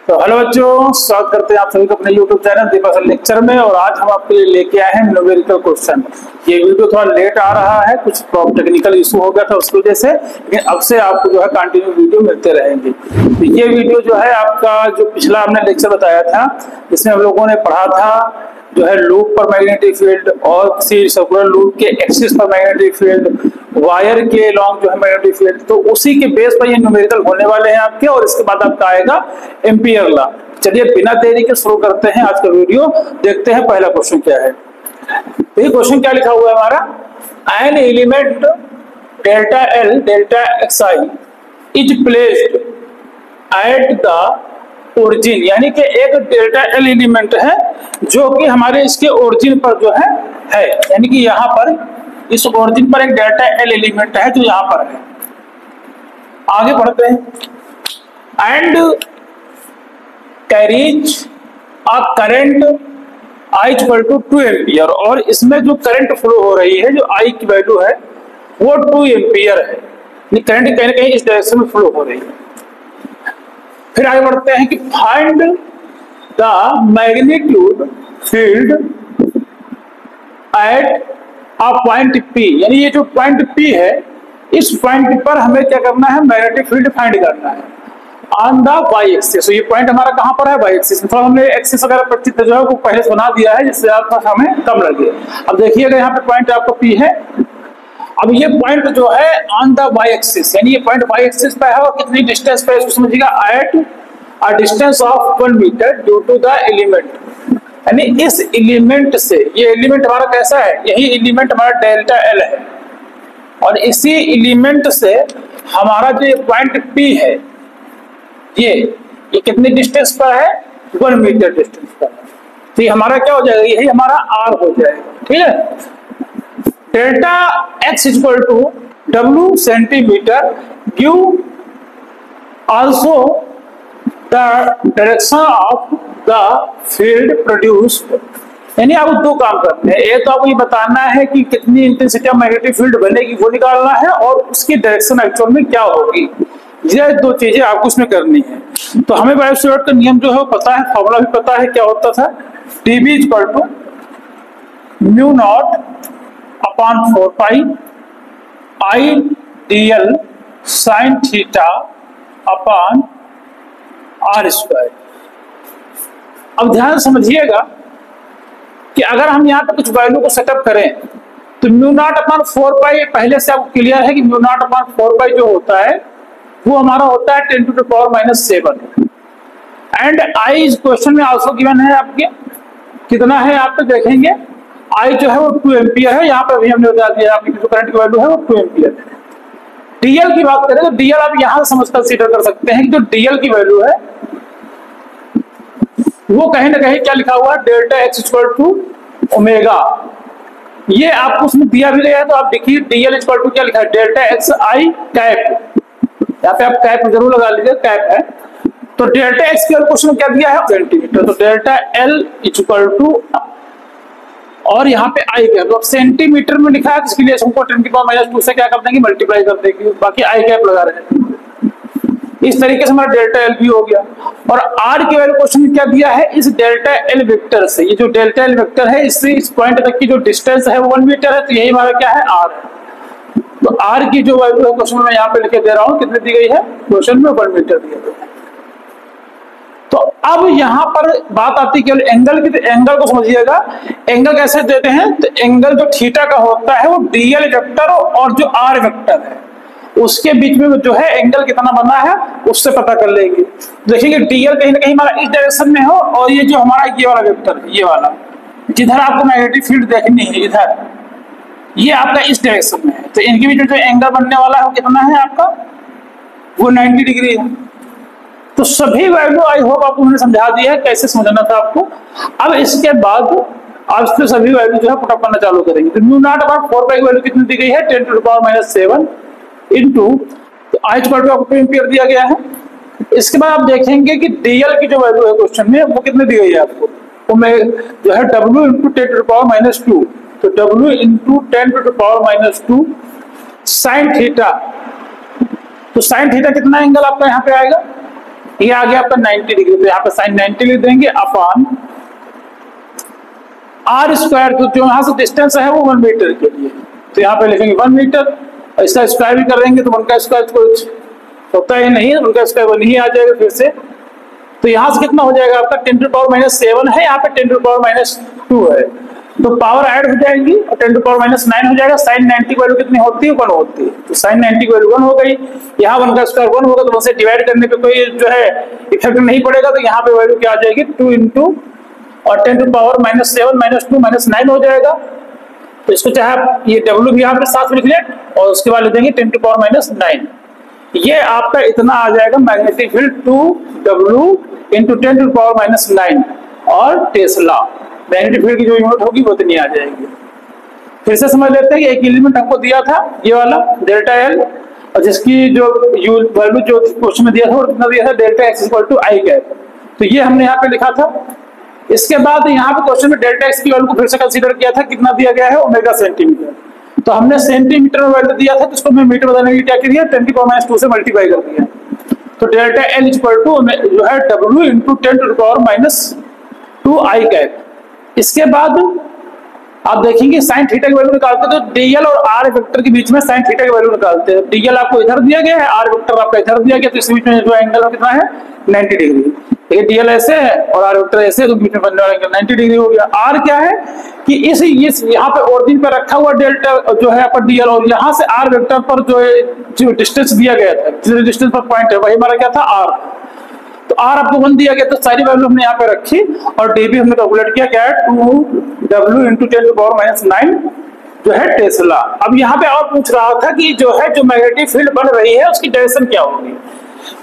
तो हेलो बच्चों, स्वागत करते हैं आप सभी को अपने YouTube चैनल दीपासर लेक्चर में। और आज हम आपके लिए लेके आए हैं न्यूमेरिकल क्वेश्चन। ये वीडियो थोड़ा लेट आ रहा है, कुछ टेक्निकल इशू हो गया था उसकी वजह से, लेकिन अब से आपको जो है कंटिन्यू वीडियो मिलते रहेंगे। तो ये वीडियो जो है आपका जो पिछला हमने लेक्चर बताया था, इसमें हम लोगों ने पढ़ा था जो है लूप पर मैग्नेटिक फील्ड और किसी सर्कुलर लूप के एक्सिस पर मैग्नेटिक फील्ड, वायर के लॉन्ग जो है मैग्नेटिक फील्ड। तो उसी के बेस पर ये न्यूमेरिकल होने वाले हैं आपके, और इसके बाद आपका आएगा एम्पियर लॉ। चलिए बिना देरी के शुरू करते हैं आज का वीडियो। देखते हैं पहला क्वेश्चन क्या है। तो ये क्वेश्चन क्या लिखा हुआ है हमारा, an element delta L delta x I is placed at the origin, यानी कि एक डेल्टा एल एलिमेंट है जो कि हमारे इसके ओरिजिन पर जो है यानी कि यहाँ पर इस ओरिजिन पर एक डेल्टा एल एलिमेंट है जो यहाँ पर है। आगे बढ़ते हैं। And carries a current I equal to 2 ampere, और इसमें जो करंट फ्लो हो रही है, जो I की वैल्यू है वो 2 एम्पियर है। करंट कहीं ना कहीं इस डायरेक्शन में फ्लो हो रही है। फिर आगे बढ़ते हैं कि find the magnitude field at a point P, यानी ये जो पॉइंट P है, इस पॉइंट पर हमें क्या करना है, मैग्नेटिक फील्ड फाइंड करना है ऑन द वाई एक्सिस। तो ये पॉइंट हमारा कहां पर है, वाई एक्सिस। थोड़ा हमने एक्सिस वगैरह परिचित जो है वो पहले सुना दिया है, जिससे आपका हमें कम लगे। अब देखिएगा यहाँ पे पॉइंट आपका P है। अब ये पॉइंट जो है ऑन द वाई एक्सिस, यानी ये पॉइंट वाई एक्सिस पे है और कितनी डिस्टेंस पे है इसको समझिएगा, at a distance of 1 metre due to the element. यानी इस एलिमेंट से, ये एलिमेंट हमारा कैसा है, यही एलिमेंट हमारा डेल्टा एल है, और इसी एलिमेंट से हमारा जो पॉइंट P है ये कितनी डिस्टेंस पर है, 1 मीटर डिस्टेंस पर है। तो ये हमारा क्या हो जाएगा, यही हमारा R हो जाएगा। ठीक है। Delta x equal to W centimetre give also the direction of the field produced. यानी आप दो काम करते हैं, एक तो आपको ये बताना है कि कितनी इंटेंसिटी ऑफ मैग्नेटिक फील्ड बनेगी वो निकालना है, और उसकी डायरेक्शन एक्चुअल में क्या होगी। ये दो चीजें आपको उसमें करनी है। तो हमें बायोट का नियम जो है वो पता है, फॉर्मूला भी पता है क्या होता था, dB equal to mu naught upon 4 pi I dl sine theta upon r square. अब ध्यान समझिएगा कि अगर हम यहाँ पे कुछ वैल्यू को सेटअप करें तो म्यू नॉट अपॉन 4 पाई पहले से आपको क्लियर है कि म्यू नॉट अपॉन 4 पाई जो होता है वो हमारा होता है 10 to the power -7। And I इस क्वेश्चन में आल्सो गिवन है आपके, कितना है आप तो देखेंगे, आई जो है वो 2 एम्पियर है। यहाँ पर भी हमने बता दिया आपकी जो करंट की वैल्यू है वो 2 एम्पियर है। डीएल की बात करें तो डीएल आप यहाँ समझ कंसीडर कर सकते हैं कि जो डीएल की वैल्यू है वो कहीं ना कहीं क्या लिखा हुआ है, delta x equal to omega. ये आपको उसमें दिया भी गया है, तो आप देखिए डीएल इक्वल टू क्या लिखा है, डेल्टा एक्स आई कैप। यहाँ पे आप कैप जरूर लगा लीजिए, कैप है। तो डेल्टा एक्स के क्वेश्चन में क्या दिया है, सेंटीमीटर, तो डेल्टा एल इक्वल टू, और यहाँ पे आई कैप, तो सेंटीमीटर में लिखा है, इसके लिए हमको 10 की पावर -2 से क्या कर देंगे, मल्टीप्लाई कर देंगे, बाकी आई कैप लगा रहे हैं। इस तरीके से हमारा डेल्टा एल भी हो गया। और आर के वैल्यू क्वेश्चन में क्या दिया है, इस डेल्टा एल वेक्टर से, ये जो डेल्टा एल वेक्टर है इससे इस पॉइंट तक की जो डिस्टेंस है वो 1 मीटर है, तो यही हमारा क्या है, आर है। तो आर की जो वैल्यू है क्वेश्चन में यहाँ पे लिखे दे रहा हूँ, कितनी दी गई है क्वेश्चन में, 1 मीटर दिया गया है। तो अब यहाँ पर बात आती है केवल एंगल की, तो एंगल को समझिएगा। एंगल कैसे देते हैं, तो एंगल जो थीटा का होता है वो डीएल वेक्टर और जो आर वेक्टर है उसके बीच में जो है एंगल कितना बना है उससे पता कर लेंगे। देखिए डीएल कहीं ना कहीं हमारा इस डायरेक्शन में हो, और ये जो हमारा ये वाला वेक्टर है, ये वाला जिधर आपको मैग्नेटिक फील्ड देखनी है, इधर ये आपका इस डायरेक्शन में है, तो इनके बीच में जो एंगल बनने वाला है वो कितना है आपका, वो 90 डिग्री है। तो सभी वैल्यू आई होप आपको मैंने समझा दिया है कैसे समझना था आपको। अब इसके बाद आप इसके सभी वैल्यू जो है पुटअप करना चालू करेंगे। तो म्यू नॉट अपॉन 4 पाई की वैल्यू कितनी दी गई है, 10 टू द पावर -7 इनटू, तो आई इक्वल टू आपको 2 एम्पियर दिया गया है। इसके बाद आप देखेंगे कि डीएल की जो वैल्यू है क्वेश्चन में वो कितनी दी गई है आपको, वो मैं जो है W into 10 to the power -2, तो W into 10 to the power -2 sine theta. तो साइन थीटा कितना एंगल आपका यहाँ पे आएगा, ये आ गया आपका 90 डिग्री, तो यहाँ पे साइन 90 लिख देंगे अपॉन आर स्क्वायर, तो जो यहाँ से डिस्टेंस है वो 1 मीटर के लिए, तो यहाँ पे लिखेंगे 1 मीटर, और इसका स्क्वायर भी कर देंगे तो 1 का स्क्वायर कुछ होता ही नहीं, 1 का स्क्वायर 1 ही आ जाएगा फिर से। तो यहाँ से कितना हो जाएगा आपका 10⁻⁻7 है, यहाँ पे 10⁻2 है, तो पावर ऐड हो जाएगी और 10⁻9 हो जाएगा। साइन 90 की वैल्यू कितनी होती है? 1 होती है, तो साइन 90 की वैल्यू 1 हो गई। यहाँ 1 का स्क्वायर 1 होगा, तो 1 से डिवाइड करने पे कोई जो है इफेक्ट नहीं पड़ेगा, तो यहाँ पे वैल्यू क्या आ जाएगी 2 इंटू और 10⁻7 -2 -9 हो जाएगा। तो इसको चाहे आप ये डब्ल्यू भी यहाँ पे साथ लिख लें और उसके बाद लिख देंगे 10⁻9। ये आपका इतना आ जाएगा मैग्नेटिक फील्ड 2W इंटू 10⁻9 और टेस्ला। मैग्नेटिक फील्ड की जो यूनिट होगी वो इतनी आ जाएगी। फिर से समझ लेते हैं कि एक एलिमेंट हमको दिया था ये वाला डेल्टा एल, और जिसकी जो वैल्यू जो क्वेश्चन में दिया था वो कितना दिया था delta x equal to I cap, तो ये हमने यहाँ पे लिखा था। इसके बाद यहाँ पे क्वेश्चन में डेल्टा एक्स की वैल्यू को फिर से कंसीडर किया था, कितना दिया गया है ओमेगा सेंटीमीटर, तो हमने सेंटीमीटर में वैल्यू दिया था, जिसको मैं मीटर बताने के लिए क्या किया 10⁻2 से मल्टीप्लाई कर दिया, तो डेल्टा एल इक्वल टू जो है W इंटू 10⁻2 आई कैप। इसके बाद आप देखेंगे साइन थीटा की वैल्यू निकालते हैं, तो डीएल और आर वेक्टर के बीच में साइन थीटा की वैल्यू निकालते हैं। डीएल आपको इधर दिया गया है, आर वेक्टर आपका इधर दिया गया, तो इस बीच में जो एंगल कितना है 90 डिग्री। ये डीएल ऐसे है और आर वेक्टर ऐसे, तो बीच में बनने वाला एंगल 90 डिग्री हो गया। आर क्या है कि इस यहाँ पे ओरिजिन पे रखा हुआ डेल्टा जो है आपका डीएल, और यहाँ से आर वेक्टर पर जो डिस्टेंस दिया गया था, जिस डिस्टेंस पर पॉइंट है वही हमारा क्या था आर, तो आर आपको 1 दिया गया, तो सारी वैल्यू हमने यहाँ पे रखी और डी भी हमने कैलकुलेट किया, क्या है 2W इंटू 10⁻9 जो है टेस्ला। अब यहाँ पे और पूछ रहा था कि जो है जो मैग्नेटिक फील्ड बन रही है उसकी डायरेक्शन क्या होगी,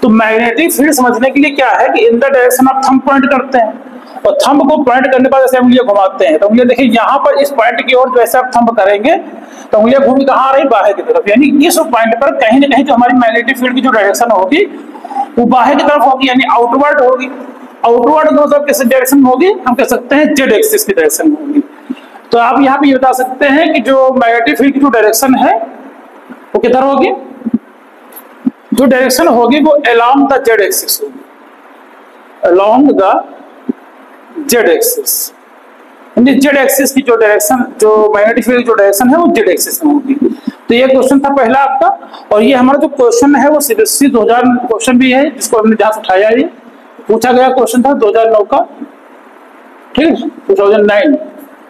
तो मैग्नेटिक फील्ड समझने के लिए क्या है कि इन द डायरेक्शन आप थंब पॉइंट करते हैं, और थंब को पॉइंट करने के बाद ऐसे उंगलियां घुमाते हैं, तो उंगलियां देखिए यहाँ पर इस पॉइंट की ओर जैसे आप थंब करेंगे तो उंगलियां घूम कहाँ आ रही बाहर की तरफ, यानी इस पॉइंट पर कहीं ना कहीं जो हमारी मैग्नेटिक फील्ड की जो डायरेक्शन होगी वो बाहर की तरफ होगी, यानी आउटवर्ड होगी। आउटवर्ड का मतलब किस डायरेक्शन होगी, हम कह सकते हैं जेड एक्सिस की डायरेक्शन होगी। तो आप यहाँ पे ये बता सकते हैं कि जो मैग्नेटिक फील्ड की जो डायरेक्शन है वो किधर होगी, जो डायरेक्शन होगी वो अलोंग द जेड एक्सिस होगी, अलोंग द जेड एक्सिस, यानी जेड एक्सिस की जो डायरेक्शन, जो मैग्नेटिक फील्ड की जो डायरेक्शन है वो जेड एक्सिस में होगी। तो ये क्वेश्चन था पहला आपका, और ये हमारा जो क्वेश्चन है वो सीबीएसई 2000 क्वेश्चन भी है, जिसको हमने जहां से उठाया, ये पूछा गया क्वेश्चन था 2009 का, ठीक है 2009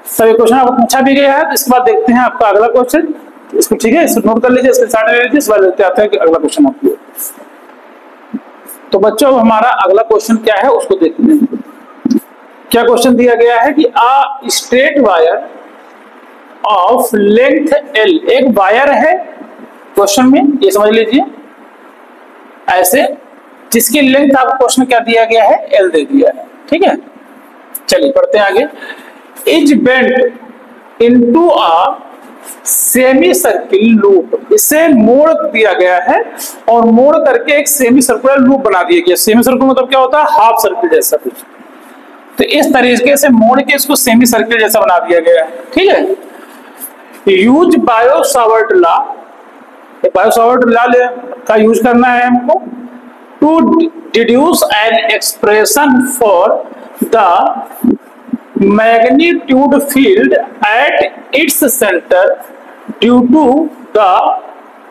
सभी क्वेश्चन आपको पूछा भी गया है। तो इसके बाद देखते हैं आपका अगला क्वेश्चन, इसको ठीक है इसको नोट कर लीजिए, इसके साथ ले लीजिए, इस बार देखते आते हैं कि अगला क्वेश्चन आपको। तो बच्चों हमारा अगला क्वेश्चन क्या है उसको देखते हैं। क्या क्वेश्चन दिया गया है कि a straight wire of length L, एक वायर है क्वेश्चन में, ये समझ लीजिए ऐसे, जिसकी लेंथ आपको क्वेश्चन क्या दिया गया है L दे दिया है, ठीक है। चलिए पढ़ते हैं आगे। Is bent into a semi circle loop, इसे मोड़ दिया गया है और मोड़ करके एक सेमी सर्कुलर लूप बना दिया गया। सेमी सर्कुलर मतलब क्या होता है, हाफ सर्किल जैसा कुछ, तो इस तरीके से मोड़ के इसको सेमी सर्किल जैसा बना दिया गया है, ठीक है। Use Biot Savart law, Biot Savart law का यूज करना है हमको to deduce an expression for the magnitude field at its centre due to the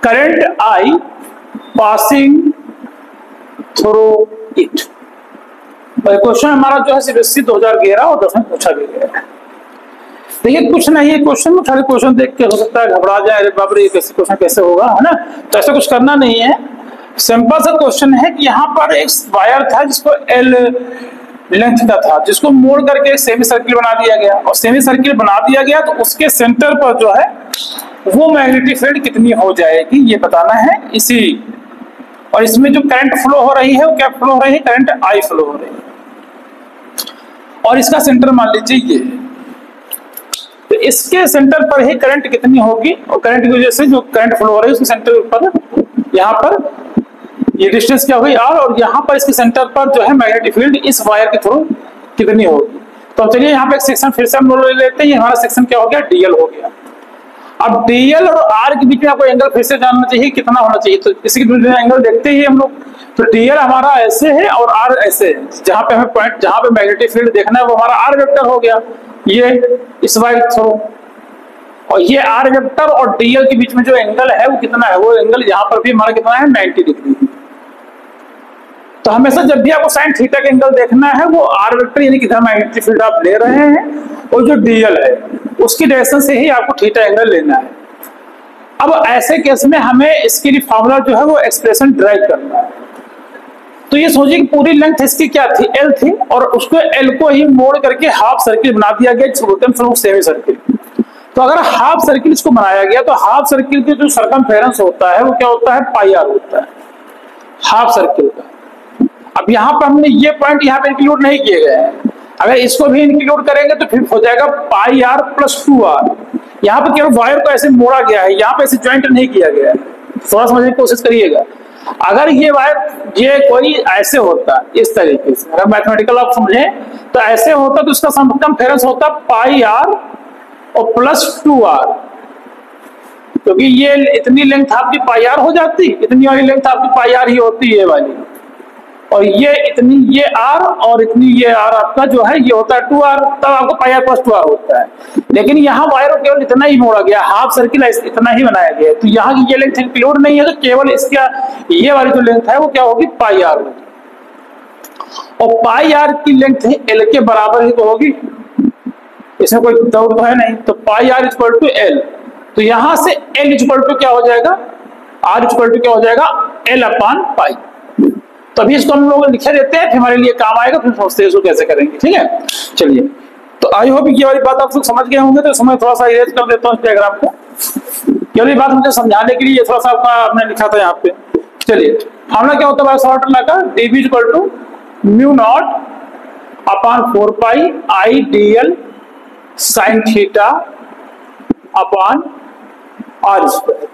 current I passing through it. Question हमारा जो है सीबीएसई 2011 और 10 में पूछा गया है। देखिए कुछ नहीं है क्वेश्चन में, खाली क्वेश्चन देख के हो सकता है घबरा जाए, अरे बाप रे कैसे क्वेश्चन कैसे होगा, है ना, तो ऐसा कुछ करना नहीं है। सिंपल सा क्वेश्चन है कि यहाँ पर एक वायर था जिसको L लेंथ का था, जिसको मोड़ करके एक सेमी सर्किल बना दिया गया, और सेमी सर्किल बना दिया गया तो उसके सेंटर पर जो है वो मैग्नेटिक फील्ड कितनी हो जाएगी ये बताना है इसी। और इसमें जो करंट फ्लो हो रही है वो क्या फ्लो हो रही है, करंट आई फ्लो हो रही है, और इसका सेंटर मान लीजिए ये, तो इसके सेंटर पर ही करंट कितनी होगी, और करंट की वजह से जो करंट फ्लो हो रही है उसके सेंटर पर यहाँ पर ये डिस्टेंस क्या होगी आर, और यहाँ पर इसके सेंटर पर जो है मैग्नेटिक फील्ड इस वायर के थ्रू कितनी होगी। तो चलिए यहाँ पे एक सेक्शन फिर से हम ले लेते हैं, हमारा सेक्शन क्या हो गया डीएल हो गया। अब डीएल और आर के बीच में आपको एंगल फिर से जानना चाहिए कितना होना चाहिए। तो इसी के एंगल देखते ही हम लोग, तो डीएल हमारा ऐसे है और आर ऐसे है, जहां पे हमें पॉइंट, जहां पे मैग्नेटिक फील्ड देखना है वो हमारा आर वेक्टर हो गया, ये इस वाई थ्रू। और ये आर वेक्टर और डीएल के बीच में जो एंगल है वो कितना है, वो एंगल यहाँ पर भी हमारा कितना है 90 डिग्री। तो हमेशा जब भी आपको साइन थीटा का एंगल देखना है वो आर वेक्टर यानी कितना मैग्नेटिक फील्ड आप ले रहे हैं और जो डीएल है उसकी डायरेक्शन से ही आपको थीटा एंगल लेना है। अब ऐसे केस में हमें इसके लिए फॉर्मूला जो है वो एक्सप्रेशन ड्राइव करना है। तो ये सोचिए कि पूरी लेंथ इसकी क्या थी, एल थी, और उसको एल को ही मोड़ करके हाफ सर्किल बना दिया गया, जिसको बोलते हैं सेमी सर्किल। तो अगर हाफ सर्किल इसको बनाया गया तो हाफ सर्किल के जो सरकमफेरेंस होता है वो क्या होता है, पाई आर होता है हाफ सर्किल का। अब यहाँ पर हमने ये पॉइंट यहाँ पे इंक्लूड नहीं किए गए हैं, अगर इसको भी इंक्लूड करेंगे तो फिर हो जाएगा पाई आर प्लस 2r। यहाँ पे केवल वायर को ऐसे मोड़ा गया है, यहाँ पे ऐसे ज्वाइंट नहीं किया गया है, थोड़ा समझने की कोशिश करिएगा। अगर ये वायर ये कोई ऐसे होता इस तरीके से, अगर मैथमेटिकल आप समझे तो ऐसे होता तो इसका सरकमफेरेंस होता पाई आर और प्लस 2r, क्योंकि ये इतनी लेंथ आपकी पाई आर हो जाती, इतनी वाली लेंथ आपकी पाई आर ही होती है ये वाली, और ये इतनी ये आर और इतनी ये आर आपका जो है ये होता है 2r, तब आपको पाई आर प्लस 2r होता है। लेकिन यहाँ वायर को केवल इतना ही मोड़ा गया, हाफ सर्किल इतना ही बनाया गया, तो यहाँ की ये लेंथ इंक्लूड नहीं है, तो केवल इसका ये वाली जो लेंथ है वो क्या होगी, पाई आर होगी। और पाई आर की लेंथ एल के बराबर ही तो होगी, इसमें कोई डाउट तो है नहीं। तो पाई आर इक्वल टू एल, तो यहां से एल इक्वल टू क्या हो जाएगा, आर इक्वल टू क्या हो जाएगा, एल अपान पाई। तभी इसको हम लोग लिखे देते हैं, हमारे लिए काम आएगा, फिर सोचते हैं इसको कैसे करेंगे। ठीक है, चलिए। तो आई होप ये वाली बात आप लोग समझ गए होंगे, तो इसमें थोड़ा सा इरेज कर देता हूँ इस डायग्राम को, ये वाली बात मुझे समझाने के लिए थोड़ा सा आपका आपने लिखा था यहाँ पे। चलिए, फॉर्मूला क्या होता है शॉर्ट का, dB equal to mu naught upon 4 pi I D L sine theta upon r square,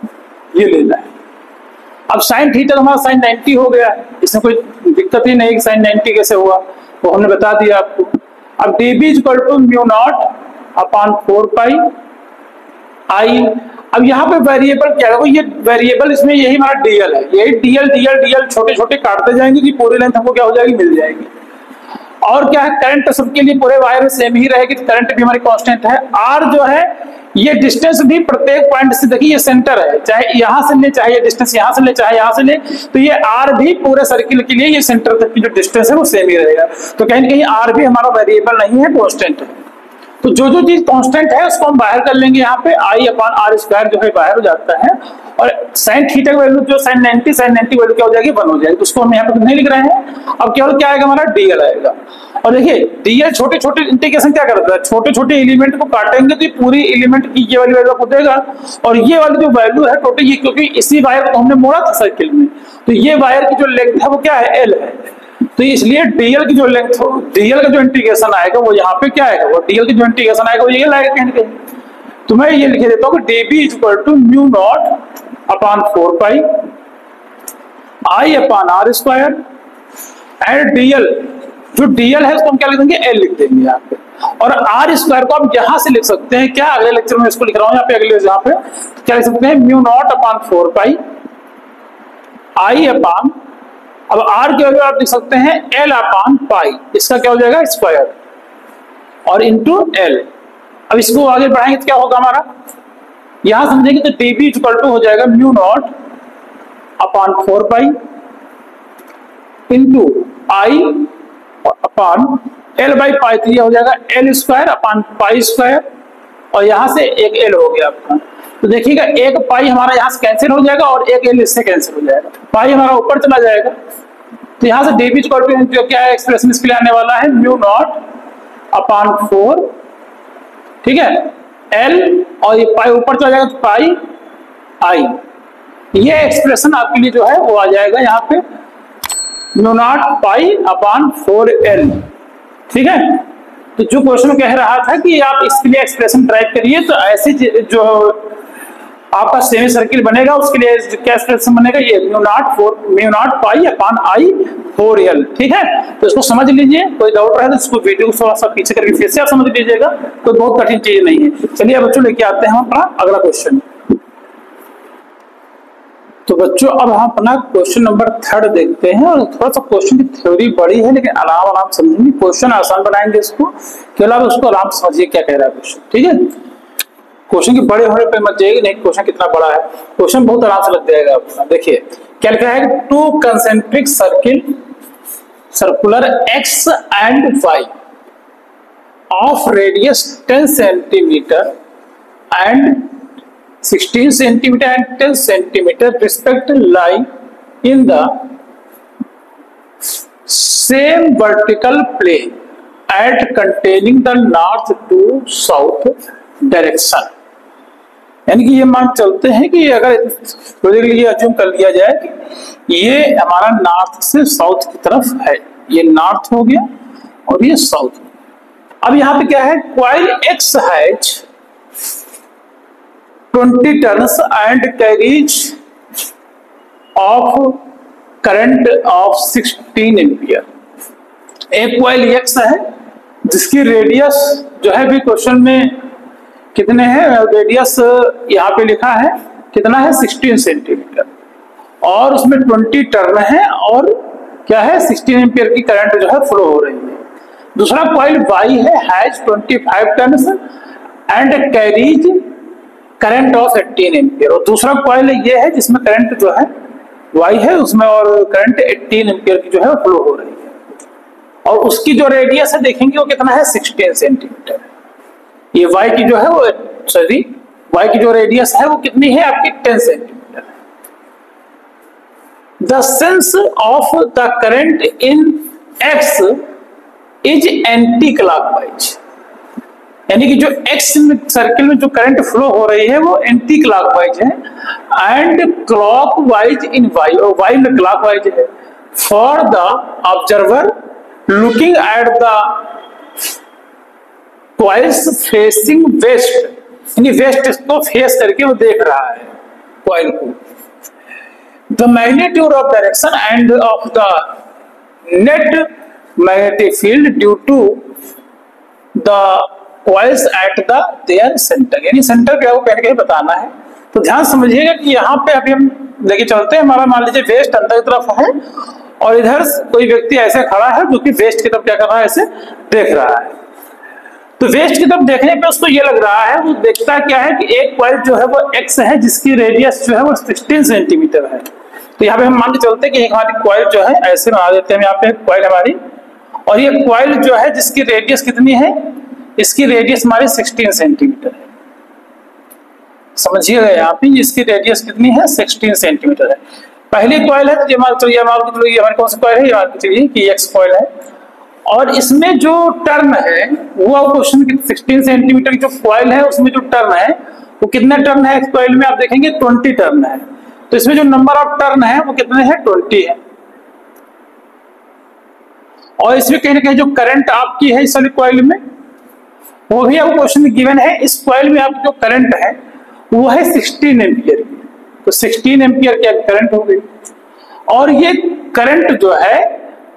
ये लेना है। अब साइन थीटा हमारा साइन 90 हो गया है, इसमें कोई दिक्कत ही नहीं कि साइन 90 कैसे हुआ, वो हमने बता दिया आपको। अब dB equal to mu naught upon 4 pi I. अब यहाँ पे वेरिएबल क्या है, ये वेरिएबल इसमें यही हमारा डीएल है, यही डीएल डीएल डीएल छोटे छोटे काटते जाएंगे कि पूरी लेंथ हमको क्या हो जाएगी, मिल जाएगी। और क्या है, करंट सबके लिए पूरे वायर में सेम ही रहेगी, तो करंट भी हमारी कांस्टेंट है। आर जो है ये डिस्टेंस भी प्रत्येक पॉइंट से, देखिए ये सेंटर है, चाहे यहां से ले, चाहे ये डिस्टेंस यहां से ले, चाहे यहां से ले, तो ये आर भी पूरे सर्किल के लिए ये सेंटर तक की जो डिस्टेंस है वो सेम ही रहेगा। तो कहीं ना कहीं आर भी हमारा वेरिएबल नहीं है, कांस्टेंट है। तो जो जो चीज कांस्टेंट है उसको हम बाहर कर लेंगे, यहाँ पे आई अपान आर स्क्वायर जो है बाहर हो जाता है, और साइन थीटा का वैल्यू जो साइन 90 वैल्यू क्या हो जाएगी, 1 हो जाएगी। तो उसको हम यहाँ पे नहीं लिख रहे हैं, अब केवल क्या आएगा हमारा डीएल आएगा। और देखिए डीएल छोटे छोटे इंटीग्रेशन क्या करता है, छोटे छोटे एलिमेंट को काटेंगे तो ये पूरी एलिमेंट की ये वाली वैल्यू आपको देगा, और ये वाली जो वैल्यू है टोटल, ये क्योंकि इसी वायर को हमने मोड़ा था सर्किल में, तो ये वायर की जो लेंथ है वो क्या है, एल है। तो इसलिए डीएल की जो लेंथ, डीएल का जो इंटीग्रेशन आएगा वो यहाँ पे क्या आएगा, वो डीएल की जो इंटीग्रेशन आएगा वो ये लाएगा कहीं ना कहीं। तो मैं ये लिख देता हूँ कि dB equal to mu naught upon 4 pi I upon r square and DL, जो डीएल है उसको हम क्या लिख देंगे, एल लिख देंगे यहाँ पे। और आर स्क्वायर को हम यहां से लिख सकते हैं क्या, अगले लेक्चर में इसको लिख रहा हूँ यहाँ पे, अगले यहाँ पे क्या लिख सकते हैं, mu naught upon 4 pi I अपान, अब आर की वैल्यू आप लिख सकते हैं एल अपान पाई, इसका क्या हो जाएगा स्क्वायर और इंटू एल। अब इसको आगे बढ़ाएंगे तो क्या होगा हमारा, यहां समझेंगे तो dB इक्वल टू हो जाएगा mu naught upon 4 pi into I upon L by pi, तो ये हो जाएगा L square upon pi square, और यहां से एक एल हो गया आपका। तो देखिएगा एक पाई हमारा यहाँ से कैंसिल हो जाएगा और एक एल इससे कैंसिल हो जाएगा, पाई हमारा ऊपर चला जाएगा। तो यहाँ से dB इक्वल टू जो क्या है एक्सप्रेशन इसके लिए आने वाला है, म्यू नॉट अपान 4, ठीक है, एल, और ये पाई ऊपर चला जाएगा तो पाई आई। ये एक्सप्रेशन आपके लिए जो है वो आ जाएगा यहाँ पे म्यू नॉट पाई अपान 4L, ठीक है। तो जो क्वेश्चन कह रहा था कि आप इसके लिए एक्सप्रेशन ड्राइव करिए, तो ऐसी जो आपका सेमी सर्किल बनेगा, उसके लिए क्या एक्सप्रेशन बनेगा, ये mu naught pi upon I 4l। ठीक है, तो इसको समझ लीजिए, कोई डाउट रहे तो इसको वीडियो को थोड़ा सा पीछे करके फिर से आप समझ लीजिएगा, कोई बहुत कठिन चीज नहीं है। चलिए बच्चों लेके आते हैं हम अपना अगला क्वेश्चन। तो बच्चों अब हम अपना क्वेश्चन नंबर 3 देखते हैं, और थोड़ा सा क्वेश्चन की थ्योरी बड़ी है लेकिन आराम समझेंगे, क्वेश्चन आसान बनाएंगे इसको, केवल आप उसको आराम समझिए क्या कह रहा है क्वेश्चन। ठीक है, क्वेश्चन के बड़े होने पे मत जाइए, नहीं क्वेश्चन कितना बड़ा है, क्वेश्चन बहुत आराम से लग जाएगा आपको। देखिए क्या लिखा है, 2 concentric circular x and y of radius 10 centimetre and 16 centimeter and 10 centimeter respectively lie in the same vertical plane at containing the north to south direction। यानी कि ये मान चलते हैं कि अगर प्रोजेक्ट लिए अज्यूम कर लिया जाए कि ये हमारा नॉर्थ से साउथ की तरफ है, ये नॉर्थ हो गया और ये साउथ। अब यहाँ पे क्या है, coil X has 20 turns and carries of current of 16 ampere. एक कॉइल X है जिसकी रेडियस जो है भी क्वेश्चन में कितने हैं, रेडियस यहाँ पे लिखा है कितना है 16 सेंटीमीटर, और उसमें 20 टर्न है और क्या है 16 एम्पियर की करंट जो है फ्लो हो रही है। दूसरा कॉइल Y है, has 25 turns and carries current of 18 ampere, और दूसरा कॉइल ये है जिसमें करंट जो है Y है उसमें और करंट 18 एम्पियर की जो है फ्लो हो रही है, और उसकी जो रेडियस है देखेंगे वो कितना है 16 सेंटीमीटर। ये Y की जो है वो Y की जो रेडियस है वो कितनी है आपकी 10 centimetre. The sense of the current in X is anti clockwise, यानी कि जो X सर्किल में जो करंट फ्लो हो रही है वो एंटी क्लॉकवाइज है, एंड क्लॉकवाइज इन Y, और Y में क्लॉकवाइज है। For the observer looking at the coils facing west, यानी वेस्ट को फेस करके वो देख रहा है कॉइल को। The magnitude of direction and of the net magnetic field due to the coils at the their centre, यानी सेंटर क्या वो कहीं कहीं बताना है। तो ध्यान समझिएगा कि यहाँ पे अभी हम लेके चलते हैं, हमारा मान लीजिए वेस्ट अंदर की तरफ है और इधर कोई व्यक्ति ऐसे खड़ा है जो कि वेस्ट की तरफ क्या कर रहा है, ऐसे देख रहा है। तो वेस्ट की तरफ देखने पे उसको ये लग रहा है, वो देखता क्या है कि एक कॉइल जो है वो X है जिसकी रेडियस जो है वो 16 सेंटीमीटर है। तो यहाँ पे हम मान के चलते हैं कि हमारी कॉइल जो है ऐसे बना देते हैं, यहाँ पे कॉइल हमारी, और ये कॉइल जो है जिसकी रेडियस कितनी है, इसकी रेडियस हमारी 16 सेंटीमीटर है। समझिएगा यहाँ पे इसकी रेडियस कितनी है 16 सेंटीमीटर है। पहली कॉइल है तो ये हमारे कौन सा कॉइल है, ये मान के चलिए कि X कॉइल है, और इसमें जो टर्न है वो क्वेश्चन 16 सेंटीमीटर की जो कॉइल है उसमें जो टर्न है वो कितने टर्न है, कॉइल में आप देखेंगे 20 टर्न है। तो इसमें जो नंबर ऑफ टर्न है वो कितने हैं 20 है, और इसमें कहीं ना कहीं जो करंट आपकी है इस वाली कॉइल में वो भी आपको क्वेश्चन में गिवन है। इस कॉइल में आपकी जो करंट है वो है 16 एम्पियर की, तो 16 एम्पियर की करंट हो गई। और ये करंट जो है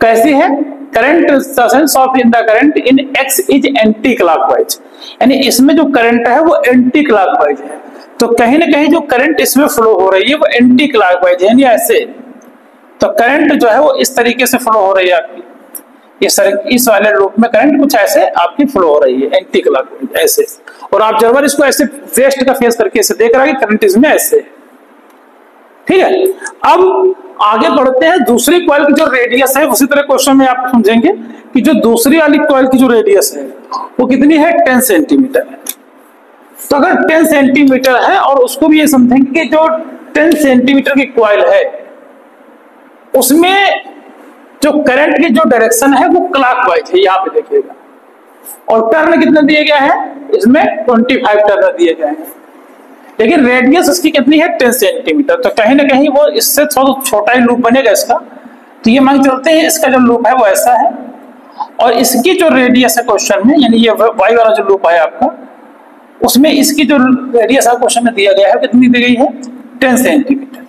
कैसी है, current sense of in the current in X is anti clockwise, यानी इसमें जो करंट है वो एंटी क्लॉकवाइज है। तो कहीं ना कहीं जो करंट इसमें फ्लो हो रही है वो एंटी क्लॉकवाइज है, यानी ऐसे। तो करंट जो है वो इस तरीके से फ्लो हो रही है आपकी, इस वाले लूप में करंट कुछ ऐसे आपकी फ्लो हो रही है एंटी क्लॉकवाइज ऐसे, और ऑब्जर्वर इसको ऐसे वेस्ट का फेस करके ऐसे देख रहा है कि करंट इसमें ऐसे। ठीक है, अब आगे बढ़ते हैं। दूसरी कॉइल की जो रेडियस है उसी तरह क्वेश्चन में आप समझेंगे कि जो दूसरी वाली कॉइल की जो रेडियस है वो कितनी है 10 सेंटीमीटर है। तो अगर 10 सेंटीमीटर है और उसको भी ये समझेंगे कि जो 10 सेंटीमीटर की कॉइल है उसमें जो करंट की जो डायरेक्शन है वो क्लॉकवाइज है, यहाँ पे देखिएगा, और टर्न कितने दिए गए हैं इसमें 25 टर्न दिए गए हैं, लेकिन रेडियस इसकी कितनी है 10 सेंटीमीटर। तो कहीं ना कहीं वो इससे थोड़ा छोटा ही लूप बनेगा इसका। तो ये मान चलते हैं इसका जो लूप है वो ऐसा है, और इसकी जो रेडियस है क्वेश्चन में, यानी ये वाई वाला जो लूप है आपका, उसमें इसकी जो रेडियस आपको क्वेश्चन में दिया गया है कितनी दी गई है 10 सेंटीमीटर।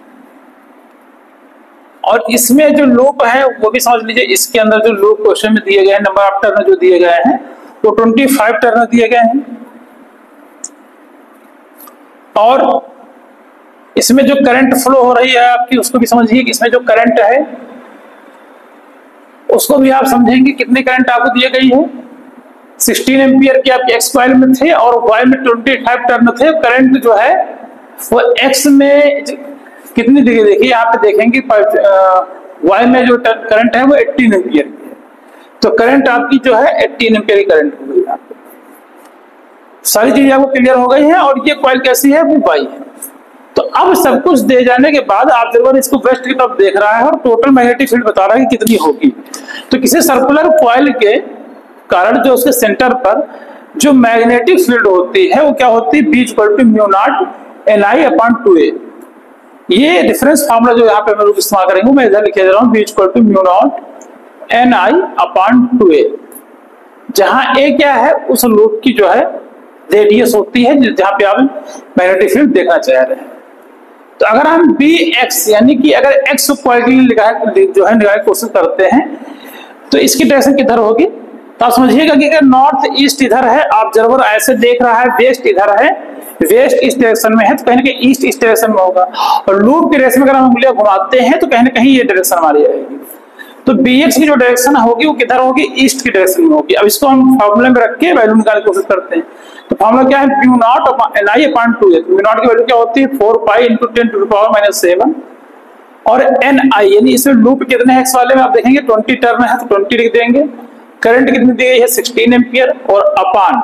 और इसमें जो लूप है वो भी समझ लीजिए, इसके अंदर जो लूप क्वेश्चन में दिए गए हैं नंबर ऑफ टर्न जो दिए गए हैं वो 25 टर्न दिए गए हैं। और इसमें जो करंट फ्लो हो रही है आपकी उसको भी समझिए कि इसमें जो करंट है उसको भी आप समझेंगे कितने करंट आपको दिए गई है। 16 एम्पियर के आपके एक्स कॉइल में थे और वाई में 25 टर्न थे। करंट जो है वो एक्स में कितनी दी गई, देखिए यहाँ पे देखेंगे वाई में जो करंट है वो 18 एम्पियर की है, तो करंट आपकी जो है 18 एम्पियर की करंट हो गई। यहाँ पे सारी चीजें आपको क्लियर हो गई हैं। और ये कॉइल कैसी है वो वाई है। तो अब सब कुछ दे जाने के बाद ऑब्जर्वर इसको वेस्ट की तरफ देख रहा है और टोटल मैग्नेटिक फील्ड बता रहा है कि कितनी होगी। तो किसी सर्कुलर कॉइल के कारण जो उसके सेंटर पर जो मैग्नेटिक फील्ड होती है वो क्या होती है, B = μ0 Ni/2a। ये डिफरेंस फार्मूला जो यहाँ पे मैं इस्तेमाल करेंगे मैं इधर लिखे जा रहा हूँ B = μ0 Ni/2a, जहां a क्या है उस लूप की जो है रेडियस होती है जहां पे आप मैग्नेटिक फील्ड देखना चाह रहे हैं। तो अगर हम Bx यानी कि अगर x कॉइल के लिए जो है निकालने की कोशिश करते हैं तो इसकी डायरेक्शन किधर होगी, तो आप समझिएगा कि अगर नॉर्थ ईस्ट इधर है, ऑब्जर्वर ऐसे देख रहा है, वेस्ट इधर है, वेस्ट इस डायरेक्शन में है तो कहीं ना कहीं ईस्ट इस डायरेक्शन में होगा। और लूप की डायरेक्शन में अगर हम उंगलियां घुमाते हैं तो कहीं ना कहीं ये डायरेक्शन हमारी आएगी। तो Bx की जो डायरेक्शन होगी वो किधर होगी, ईस्ट की डायरेक्शन में होगी। अब इसको हम फॉर्मूले में रख के वैल्यू निकालने की कोशिश करते हैं। तो फॉर्मूला क्या है, μ0 Ni/2a। तो μ0 की वैल्यू क्या होती है 4π × 10⁻⁷ और Ni यानी इसमें लूप कितने हैं एक्स वाले में आप देखेंगे 20 टर्न है तो 20 लिख देंगे। करंट कितनी दी गई है 16 एम्पियर और अपान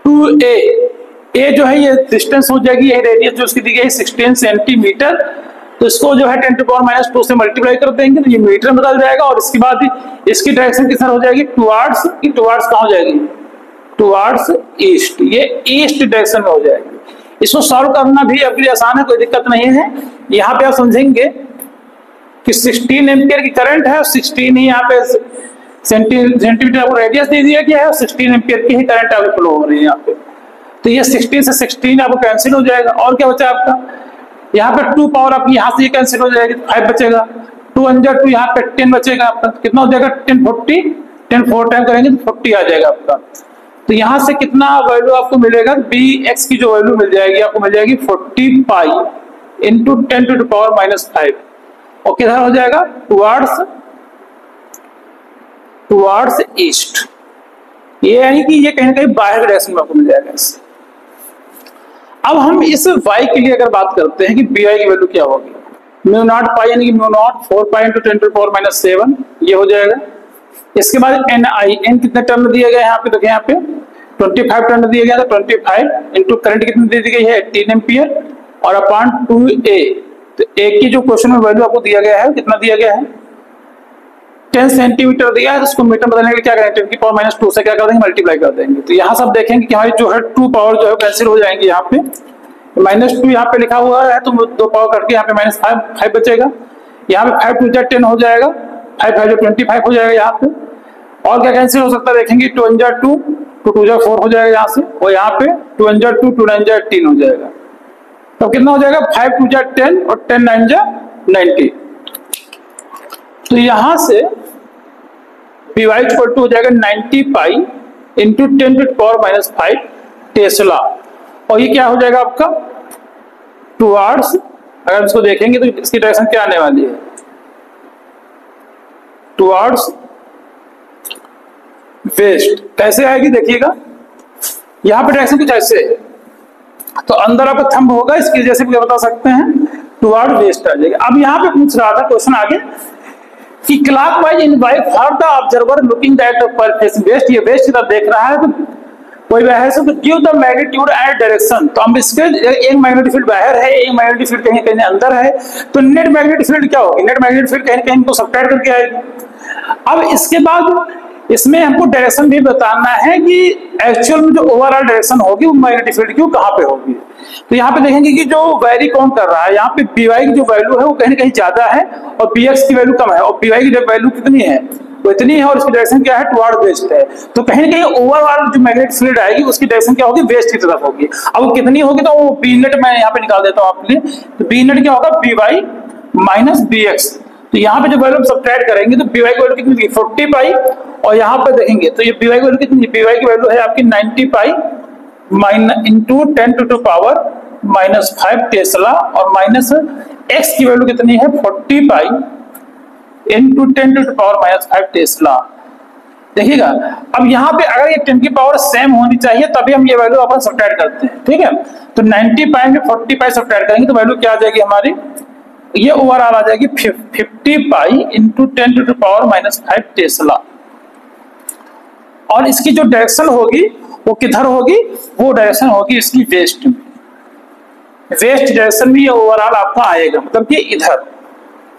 2a। a जो है ये डिस्टेंस हो जाएगी, ये रेडियस जो उसकी दी गई है 16 सेंटीमीटर। तो इसको जो है 10⁻² से मल्टीप्लाई कर देंगे तो ये मीटर में बदल जाएगा। और इसके बाद इसकी डायरेक्शन किस तरह हो जाएगी, टुवार्ड्स कहाँ हो जाएगी, टुवार्ड्स ईस्ट। ये ईस्ट डायरेक्शन में हो जाएगी। इसको सॉल्व करना भी आपके लिए आसान है, कोई दिक्कत नहीं है। यहाँ पे आप समझेंगे कि 16 एम्पियर की करंट है और 16 ही यहाँ पे सेंटीमीटर आपको रेडियस दे दिया गया है और 16 एम्पियर की ही करंट आपको फ्लो हो रही है यहाँ पे। तो ये 16 से 16 आपको कैंसिल हो जाएगा। और क्या बचा आपका, यहाँ पे 2 पावर आपकी यहाँ से कैंसिल हो जाएगी, 5 बचेगा। 2 × 2 यहाँ पे 10 बचेगा आपका, कितना हो जाएगा 10 40, 10 4 टाइम करेंगे तो 40 आ जाएगा आपका। तो यहाँ से कितना वैल्यू आपको मिलेगा, Bx की जो वैल्यू मिल जाएगी आपको मिल जाएगी 40π × 10⁻⁵ और किधर हो जाएगा टुवार्ड्स ईस्ट। ये यानी कि ये कहीं ना कहीं बाहर के डायरेक्शन में आपको मिल जाएगा इससे। अब हम इस y के लिए अगर बात करते हैं कि By की वैल्यू क्या होगी, μ0π यानी कि μ0 4π × 10⁻⁷ ये हो जाएगा। इसके बाद Ni कितने टर्न दिए गए हैं आप देखिए यहाँ पे 25 टर्न दिए गए, तो 25 इंटू करंट कितनी दे दी गई है 18 एम्पियर और अपान 2a। तो a की जो क्वेश्चन में वैल्यू आपको दिया गया है कितना दिया गया है 10 सेंटीमीटर दिया है। तो उसको मीटर बदलने के लिए क्या करेंगे 10⁻² से क्या कर देंगे मल्टीप्लाई कर देंगे। तो यहाँ सब देखेंगे कि हमारी जो है 2 पावर जो है कैंसिल हो जाएंगे। यहाँ पे -2 यहाँ पे लिखा हुआ है तो 2 पावर करके यहाँ पे -5 बचेगा। यहाँ पे 5 × 2 10 हो जाएगा, 5 5 25 हो जाएगा यहाँ पे। और क्या कैंसिल हो सकता है देखेंगे 2 × 2 2 2 4 हो जाएगा यहाँ से, और यहाँ पे 2 × 2 2 9 18 हो जाएगा। तो कितना हो जाएगा 5 2 10 और 10 9 90। तो यहाँ से By = हो जाएगा 90π × 10⁻⁵ टेस्ला। और ये क्या हो जाएगा आपका टुवार्ड्स, अगर इसको देखेंगे तो इसकी डायरेक्शन क्या आने वाली है टुवार्ड्स वेस्ट। कैसे आएगी देखिएगा, यहाँ पे डायरेक्शन कुछ ऐसे है तो अंदर आपका थंब होगा, इसकी जैसे क्या बता सकते हैं टुवार्ड वेस्ट आ जाएगा। अब यहाँ पे पूछ रहा था क्वेश्चन आगे कि clockwise in Y for the observer looking that the coil facing west, ये वेस्ट की तरफ देख रहा है। तो कोई बाहर से तो give the magnitude and direction. तो हम इसके एक मैग्नेटिक फील्ड बाहर है, एक मैग्नेटिक फील्ड कहीं कहीं अंदर है, तो नेट मैग्नेटिक फील्ड क्या होगी, नेट मैग्नेटिक फील्ड कहीं कहीं को सब्ट्रैक्ट करके आएगी। अब इसके बाद इसमें हमको डायरेक्शन भी बताना है कि एक्चुअल में जो ओवरऑल डायरेक्शन होगी वो मैग्नेटिक फील्ड की कहाँ पे होगी। तो यहाँ पे देखेंगे कि जो वेरी कौन कर रहा है, यहाँ पे By की जो वैल्यू है वो कहीं ना कहीं ज्यादा है और Bx की वैल्यू कम है। और By की वैल्यू कितनी है वो इतनी है और इसकी डायरेक्शन क्या है, टुवर्ड वेस्ट है। तो कहीं ना कहीं ओवरऑल जो मैग्नेटिक फील्ड आएगी उसकी डायरेक्शन क्या होगी, वेस्ट की तरफ होगी। अब वो कितनी होगी, तो वो बी नेट मैं यहाँ पे निकाल देता हूँ आपके लिए। तो बी नेट क्या होगा, B Y minus B X. तो यहाँ पे जो वैल्यू सब्ट्रैक्ट करेंगे तो बी वाई की वैल्यू कितनी थी, 40 पाई, और यहाँ पे देखेंगे तो ये बी वाई की वैल्यू कितनी, बी वाई की वैल्यू है आपकी 90 pi minus into 10 to power minus 5 tesla, और माइनस एक्स की वैल्यू कितनी है 40 pi into 10 to power minus 5 tesla. देखिएगा अब यहाँ पे अगर ये 10 की पावर सेम होनी चाहिए तभी हम ये वैल्यू अपन सब्ट्रैक्ट करते हैं, ठीक है। तो 90 पाई में 40 पाई सब्ट्रैक्ट करेंगे तो वैल्यू क्या आ जाएगी हमारी, ये ओवरऑल आ जाएगी 50 pi into 10 to power minus 5 tesla. और इसकी जो डायरेक्शन होगी वो किधर होगी, वो डायरेक्शन होगी इसकी वेस्ट में। वेस्ट डायरेक्शन में ये ओवरऑल आपका आएगा, मतलब कि इधर,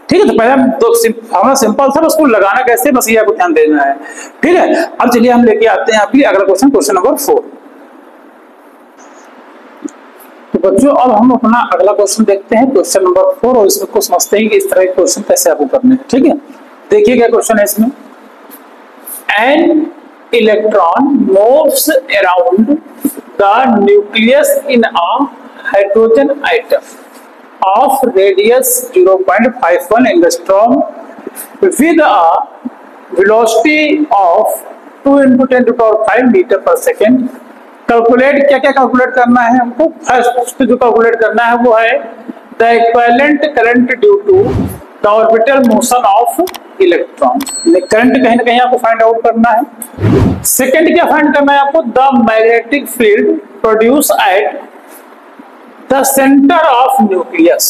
ठीक है। तो पहले तो हमारा सिंपल था, उसको लगाना कैसे, बस ये आपको ध्यान देना है, ठीक है। अब चलिए हम लेके आते हैं आपकी अगला क्वेश्चन, क्वेश्चन नंबर 4। तो बच्चों अब हम अपना अगला क्वेश्चन देखते हैं, क्वेश्चन नंबर 4, और इसमें कुछ समझते हैं कि इस तरह के क्वेश्चन कैसे आपको करने हैं, ठीक है। देखिए क्या क्वेश्चन है इसमें, an electron moves around the nucleus in a hydrogen atom of radius 0.51 angstrom with a velocity of 2 × 10⁵ meter per second। Calculate, क्या क्या कैलकुलेट करना है हमको, फर्स्ट जो कैलकुलेट करना है वो है the equivalent current due to the orbital motion of electron. Current कहीं ना कहीं आपको फाइंड आउट करना है। सेकंड क्या फाइंड करना है आपको, the magnetic field produce at the centre of nucleus.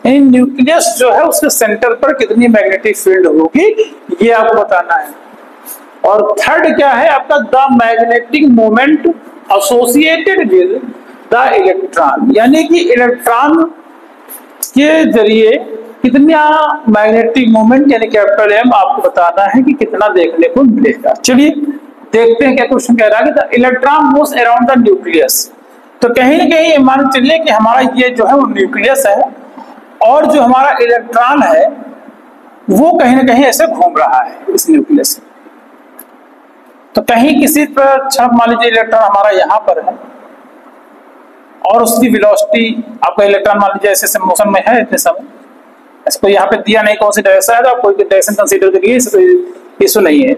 In nucleus जो है उसके सेंटर पर कितनी मैग्नेटिक फील्ड होगी ये आपको बताना है। और थर्ड क्या है आपका, the magnetic moment associated with the electron, यानी कि इलेक्ट्रॉन के जरिए कितना मैग्नेटिक मोमेंट यानी कैपिटल एम आपको बताना है कि कितना देखने को मिलेगा। चलिए देखते हैं क्या क्वेश्चन कह रहा है कि the electron moves around the nucleus. तो कहीं ना कहीं ये मान चलिए कि हमारा ये जो है वो न्यूक्लियस है और जो हमारा इलेक्ट्रॉन है वो कहीं ना कहीं ऐसे घूम रहा है इस न्यूक्लियस से। तो कहीं किसी पर मान लीजिए इलेक्ट्रॉन हमारा यहाँ पर है और उसकी वेलोसिटी, आपका इलेक्ट्रॉन मान लीजिए ऐसे मोशन में है इतने समय, इसको यहाँ पे दिया नहीं कौन सी डायरेक्शन है, तो आप कोई डायरेक्शन कंसीडर करिए, इसको इशू नहीं है।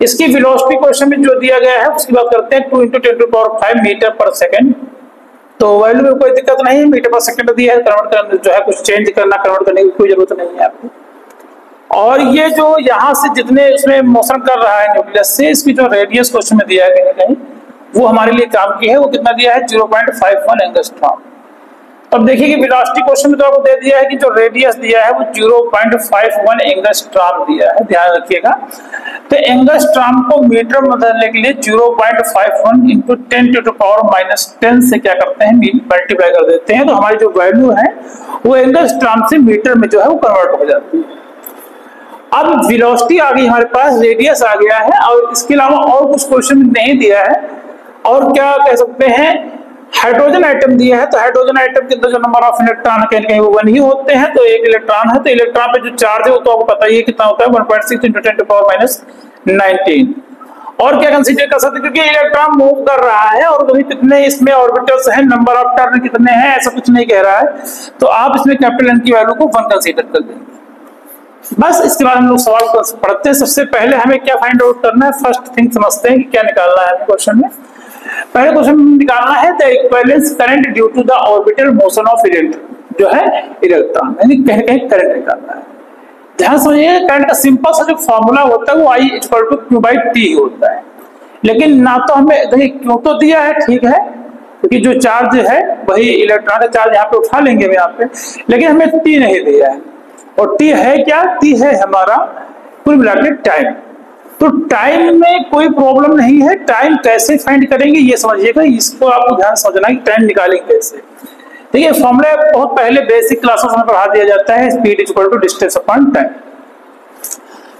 इसकी वेलोसिटी क्वेश्चन में जो दिया गया है उसकी बात करते हैं 2 × 10⁵ मीटर पर सेकेंड। तो वैल्यू में कोई दिक्कत नहीं है, मीटर पर सेकंड दिया है, कन्वर्ट करना जो है कुछ चेंज करना, कन्वर्ट करने की कोई जरूरत नहीं है आपको। और ये जो यहाँ से जितने इसमें मोशन कर रहा है न्यूक्लियस से, इसकी जो रेडियस क्वेश्चन में दिया है कहीं कहीं वो हमारे लिए काम की है, वो कितना दिया है 0.51 एंगस्ट्रॉम। अब देखिए कि वेलोसिटी क्वेश्चन में तो आपको दे दिया है कि जो रेडियस दिया है वो 0.51 एंगस्ट्रॉम दिया है, ध्यान रखिएगा। तो एंगस्ट्रॉम को मीटर में बदलने के लिए 0.51 इंटू 10⁻⁻10 से क्या करते हैं, मल्टीप्लाई कर देते हैं। तो हमारी जो वैल्यू है वो एंगस्ट्रॉम से मीटर में जो है वो कन्वर्ट हो जाती है। अब वेलोसिटी आ गई हमारे पास, रेडियस आ गया है, और इसके अलावा और कुछ क्वेश्चन नहीं दिया है। और क्या कह सकते हैं, हाइड्रोजन आइटम दिया है, तो हाइड्रोजन आइटम के अंदर जो नंबर ऑफ इलेक्ट्रॉन कहीं कहीं वो 1 ही होते हैं। तो एक इलेक्ट्रॉन है, तो इलेक्ट्रॉन पे जो चार्ज है वो तो आपको पता ही है कितना होता है, 1.6 × 10⁻⁻19। और क्या कंसीडर कर सकते हैं, क्योंकि इलेक्ट्रॉन मूव कर रहा है और कभी कितने इसमें ऑर्बिटल्स हैं, नंबर ऑफ टर्न कितने हैं, ऐसा कुछ नहीं कह रहा है। तो आप इसमें कैपिटल एन की वैल्यू को 1 कंसीडर कर देंगे बस। इसके बाद हम लोग सवाल पढ़ते हैं। सबसे पहले हमें क्या फाइंड आउट करना है, फर्स्ट थिंग समझते हैं कि क्या निकालना है हमें क्वेश्चन में। पहले क्वेश्चन निकालना है the equivalence current due to the orbital motion of electron, जो है इलेक्ट्रॉन, यानी कहीं कहीं करंट निकालना है। ध्यान समझिए, करंट का सिंपल सा जो फॉर्मूला होता है वो I = Q/T होता है। लेकिन ना तो हमें देखिए क्यों तो दिया है, ठीक है, क्योंकि जो चार्ज है वही इलेक्ट्रॉन का चार्ज यहाँ पे उठा लेंगे यहाँ पे, लेकिन हमें T नहीं दिया है। और T है क्या, T है हमारा कुल मिला के टाइम। तो टाइम में कोई प्रॉब्लम नहीं है, टाइम कैसे फाइंड करेंगे ये समझिएगा, इसको आपको ध्यान समझना है कि टाइम निकालेंगे कैसे। देखिए फॉर्मूला बहुत पहले बेसिक क्लासेस में पढ़ा दिया जाता है, स्पीड = डिस्टेंस अपॉन टाइम।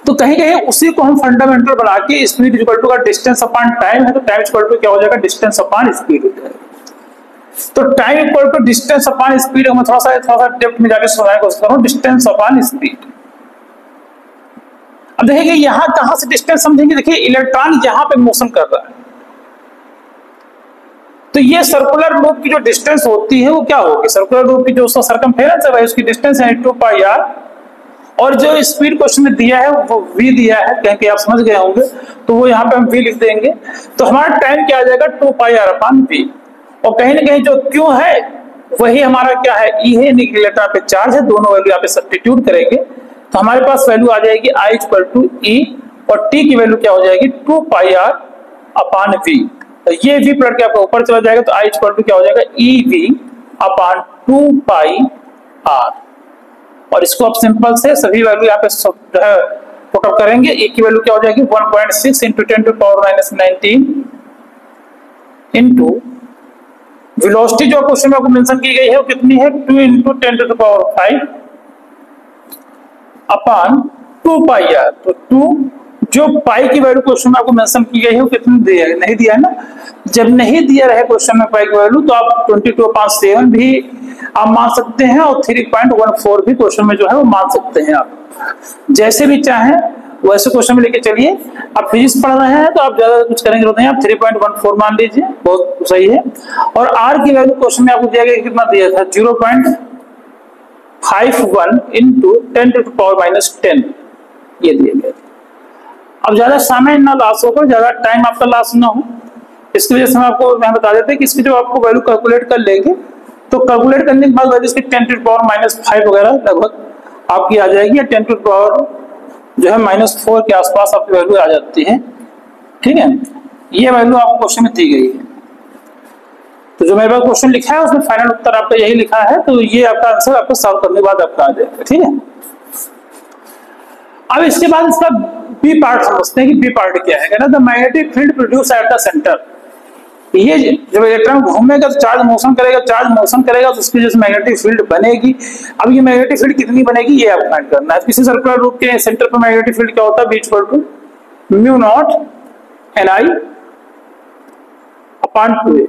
तो कहीं कहीं उसी को हम फंडामेंटल बना के स्पीड = का डिस्टेंस अपॉन टाइम है, तो टाइम = क्या हो जाएगा, डिस्टेंस अपॉन स्पीड हो जाएगा। तो टाइम = डिस्टेंस अपॉन स्पीड, मैं थोड़ा सा डेप्थ में जाके समझाने की कोशिश करूं, डिस्टेंस अपॉन स्पीड। अब देखिए यहां कहां से डिस्टेंस समझेंगे, देखिए इलेक्ट्रॉन यहां पे मोशन कर रहा है, तो ये सर्कुलर लूप की जो डिस्टेंस होती है वो क्या होगी, सर्कुलर लूप की जो उसका सर्कमफेरेंस है भाई उसकी डिस्टेंस है 2 पाई r, और जो स्पीड क्वेश्चन में दिया है वो v दिया है, कहीं कि आप समझ गए होंगे, तो वो यहाँ पे हम v लिख देंगे, तो हमारा टाइम क्या आ जाएगा 2 पाई r अपान v, और कहीं ना कहीं जो q है वही हमारा क्या है e है, इलेक्ट्रॉन पे चार्ज है, दोनों वैल्यू यहाँ पे सब्स्टिट्यूट करेंगे तो हमारे पास वैल्यू आ जाएगी I इक्वल टू E, और t की वैल्यू क्या हो जाएगी 2 पाई r अपान v, तो ये v प्लट के आपका ऊपर चला जाएगा तो I इक्वल टू क्या हो जाएगा EV अपान 2 पाई r, और इसको आप सिंपल से सभी वैल्यू यहाँ पे जो है पुट अप करेंगे, e की वैल्यू क्या हो जाएगी 1.6 into 10 to power minus 19 into velocity जो क्वेश्चन में आपको मेंशन की गई है वो कितनी है 2 into 10 to power 5 upon 2 pi r, तो 2 जो पाई की वैल्यू क्वेश्चन में आपको मेंशन की गई है वो कितनी दिया है, नहीं दिया है ना, जब नहीं दिया रहे क्वेश्चन में पाई की वैल्यू तो आप 22/7 भी आप मान सकते हैं और 3.14 भी क्वेश्चन में जो है वो मान सकते हैं, आप जैसे भी चाहें वैसे क्वेश्चन में लेके चलिए। आप फिजिक्स पढ़ रहे हैं तो आप ज्यादा कुछ करेंगे नहीं, आप 3.14 मान लीजिए, बहुत सही है। और r की वैल्यू क्वेश्चन में आपको दिया गया कितना दिया था 0.51 इंटू 10 टू पावर माइनस 10 ये दिया गया। अब ज्यादा समय ना लॉस होगा, ज्यादा टाइम आपका लॉस ना हो, इसकी वजह से हम आपको बता देते हैं कि इसकी जो आपको वैल्यू कैलकुलेट कर लेंगे तो कैलकुलेट करने के बाद वैल्यू इसकी 10 टू पावर माइनस 5 वगैरह लगभग आपकी आ जाएगी, या 10 टू पावर जो है -4 के आसपास आपकी वैल्यू आ जाती है, ठीक है। ये वैल्यू आपको क्वेश्चन में दी गई है, तो जो मेरे पास क्वेश्चन लिखा है उसमें फाइनल उत्तर आपका यही लिखा है, तो ये आपका आंसर आपको सॉल्व करने के बाद आपका आ जाएगा, ठीक है। अब इसके बाद इसका बी पार्ट समझते हैं कि बी पार्ट क्या है। कहना the magnetic field produce at the centre, ये जब इलेक्ट्रॉन घूमेगा तो चार्ज मोशन करेगा, चार्ज मोशन करेगा तो उसकी वजह से मैग्नेटिक फील्ड बनेगी। अब ये मैग्नेटिक फील्ड कितनी बनेगी ये आप फाइंड करना है। किसी सर्कुलर लूप के सेंटर पर मैग्नेटिक फील्ड क्या होता है, B equal to mu naught Ni upon 2a।